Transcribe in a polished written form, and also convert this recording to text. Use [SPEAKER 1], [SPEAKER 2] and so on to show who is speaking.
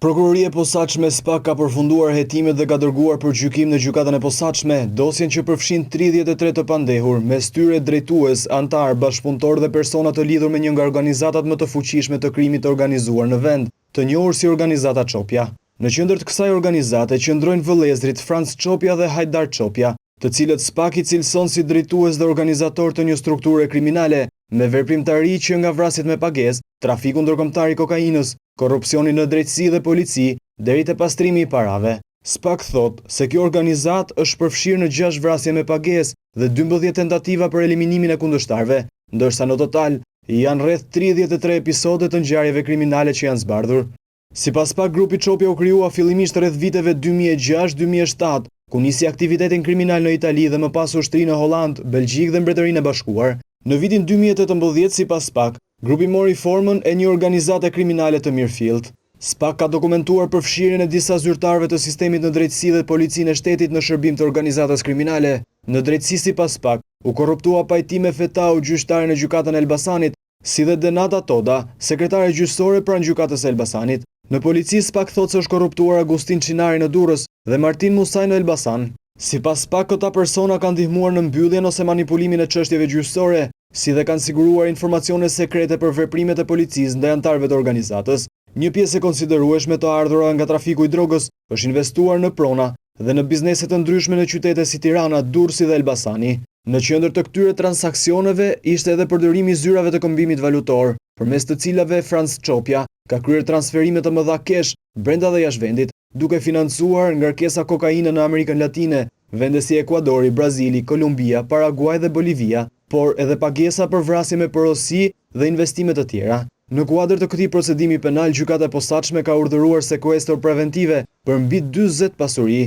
[SPEAKER 1] Prokuroria e posaçme SPAK ka përfunduar hetimet dhe ka dërguar për gjykim në gjykatën e posaçme dosjen që përfshin 33 të pandehur, mes tyre drejtues, antar, bashkëpunëtor dhe persona të lidhur me një nga organizatat më të fuqishme të krimit të organizuar në vend, të njohur si organizata Çopja. Në qendër të kësaj organizate qëndrojnë vëllezrit Franc Çopja dhe Hajdar Çopja, të cilët SPAK i cilëson si drejtues dhe organizator të një strukture kriminale, me veprimtari që nga vrasjet me pagesë, trafiku ndërkombëtar i kokainës, korrupsioni në drejtësi dhe polici, deri te pastrimi i parave. SPAK thot se kjo organizat është përfshirë në 6 vrasje me pagesë dhe 12 tentativa për eliminimin e kundërshtarëve, ndërsa në total janë rreth 33 episode të ngjarjeve kriminale që janë zbardhur. Sipas SPAK, grupi Çopja u krijua fillimisht rreth viteve 2006-2007, ku nisi aktivitetin kriminal në Itali dhe më pas u shtri në Holland, Belgjik dhe Mbretërinë e Bashkuar. Në vitin 2018, sipas SPAK, grupi mori formën e një organizate kriminale të mirëfillt. SPAK ka dokumentuar përfshirjen e disa zyrtarëve të sistemit në drejtësi dhe policinë e shtetit në shërbim të organizatës kriminale. Në drejtësi, sipas SPAK, u korruptua Pajtime Fetau, gjyqtare në gjykatën e Elbasanit, si dhe Denata Toda, sekretare gjyqësore pranë gjykatës së Elbasanit. Në polici, SPAK thotë se është korruptuar Agustin Çinari në Durrës dhe Martin Musaj në Elbasan. Sipas SPAK, këta persona kanë ndihmuar në mbylljen ose manipulimin e çështjeve gjyqësore, si dhe kanë siguruar informacione sekrete për veprimet e policisë ndaj antarëve të organizatës. Një pjesë e konsiderueshme të ardhurave nga trafiku i drogës është investuar në prona dhe në biznese të ndryshme në qytete si Tirana, Durrësi dhe Elbasani. Në qendër të këtyre transaksioneve ishte edhe përdorimi i zyrave të kombimit valutor, përmes të cilave Franc Çopja ka kryer transferime të mëdha kesh brenda dhe jashtë vendit, duke financuar ngarkesa kokaine në Amerikën Latine, vende si Ekuadori, Brazili, Kolumbia, Paraguay dhe Bolivia, por edhe pagesa për vrasje me porosi dhe investime të tjera. Në kuadër të këtij procedimi penal, gjykata e posaçme ka urdhëruar sekuestër preventive për mbi 40 pasuri.